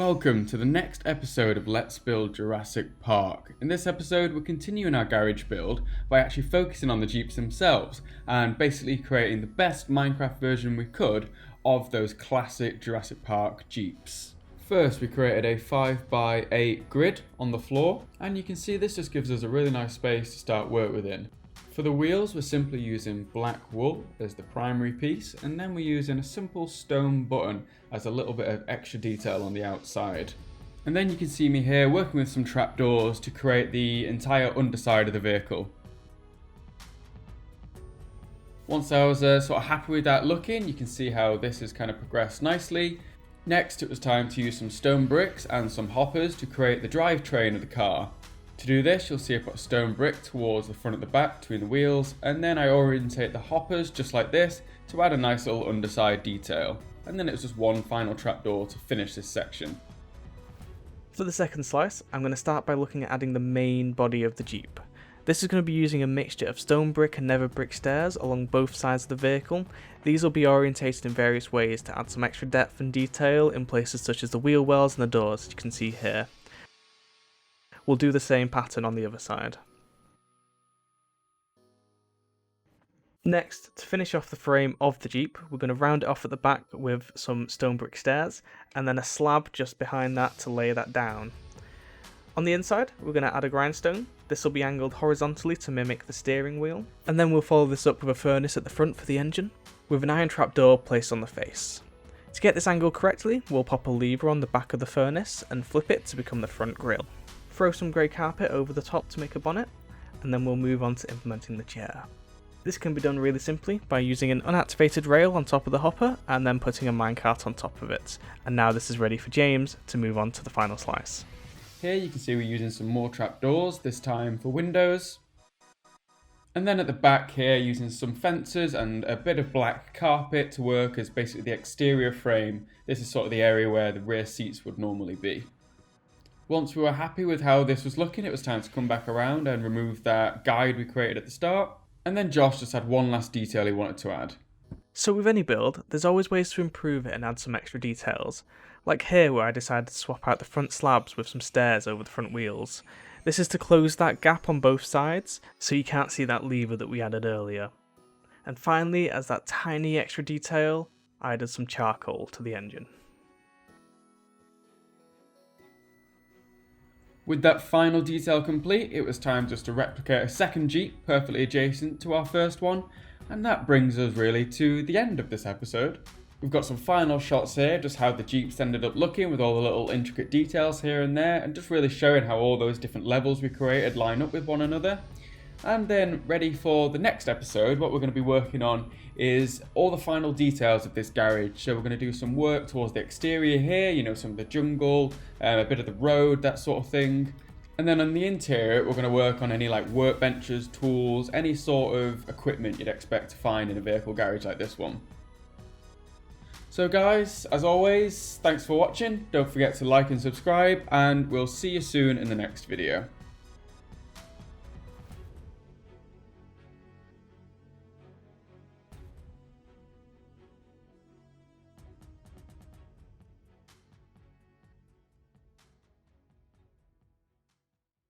Welcome to the next episode of Let's Build Jurassic Park. In this episode we're continuing our garage build by actually focusing on the Jeeps themselves and basically creating the best Minecraft version we could of those classic Jurassic Park Jeeps. First we created a 5x8 grid on the floor, and you can see this just gives us a really nice space to start work within. For the wheels we're simply using black wool as the primary piece, and then we're using a simple stone button as a little bit of extra detail on the outside. And then you can see me here working with some trapdoors to create the entire underside of the vehicle. Once I was sort of happy with that looking, you can see how this has kind of progressed nicely. Next it was time to use some stone bricks and some hoppers to create the drivetrain of the car. To do this, you'll see I put a stone brick towards the front of the back between the wheels, and then I orientate the hoppers just like this to add a nice little underside detail. And then it was just one final trapdoor to finish this section. For the second slice, I'm going to start by looking at adding the main body of the Jeep. This is going to be using a mixture of stone brick and nether brick stairs along both sides of the vehicle. These will be orientated in various ways to add some extra depth and detail in places such as the wheel wells and the doors, as you can see here. We'll do the same pattern on the other side. Next, to finish off the frame of the Jeep, we're going to round it off at the back with some stone brick stairs, and then a slab just behind that to lay that down. On the inside, we're going to add a grindstone. This will be angled horizontally to mimic the steering wheel, and then we'll follow this up with a furnace at the front for the engine, with an iron trapdoor placed on the face. To get this angled correctly, we'll pop a lever on the back of the furnace and flip it to become the front grille. Throw some grey carpet over the top to make a bonnet, and then we'll move on to implementing the chair. This can be done really simply by using an unactivated rail on top of the hopper and then putting a minecart on top of it. And now this is ready for James to move on to the final slice. Here you can see we're using some more trapdoors, this time for windows. And then at the back here using some fences and a bit of black carpet to work as basically the exterior frame. This is sort of the area where the rear seats would normally be. Once we were happy with how this was looking, it was time to come back around and remove that guide we created at the start. And then Josh just had one last detail he wanted to add. So with any build, there's always ways to improve it and add some extra details. Like here where I decided to swap out the front slabs with some stairs over the front wheels. This is to close that gap on both sides, so you can't see that lever that we added earlier. And finally, as that tiny extra detail, I added some charcoal to the engine. With that final detail complete, it was time just to replicate a second Jeep perfectly adjacent to our first one, and that brings us really to the end of this episode. We've got some final shots here, just how the Jeeps ended up looking with all the little intricate details here and there, and just really showing how all those different levels we created line up with one another. And then ready for the next episode, what we're going to be working on is all the final details of this garage. So we're going to do some work towards the exterior here, you know, some of the jungle, a bit of the road, that sort of thing. And then on the interior, we're going to work on any like workbenches, tools, any sort of equipment you'd expect to find in a vehicle garage like this one. So guys, as always, thanks for watching. Don't forget to like and subscribe, and we'll see you soon in the next video.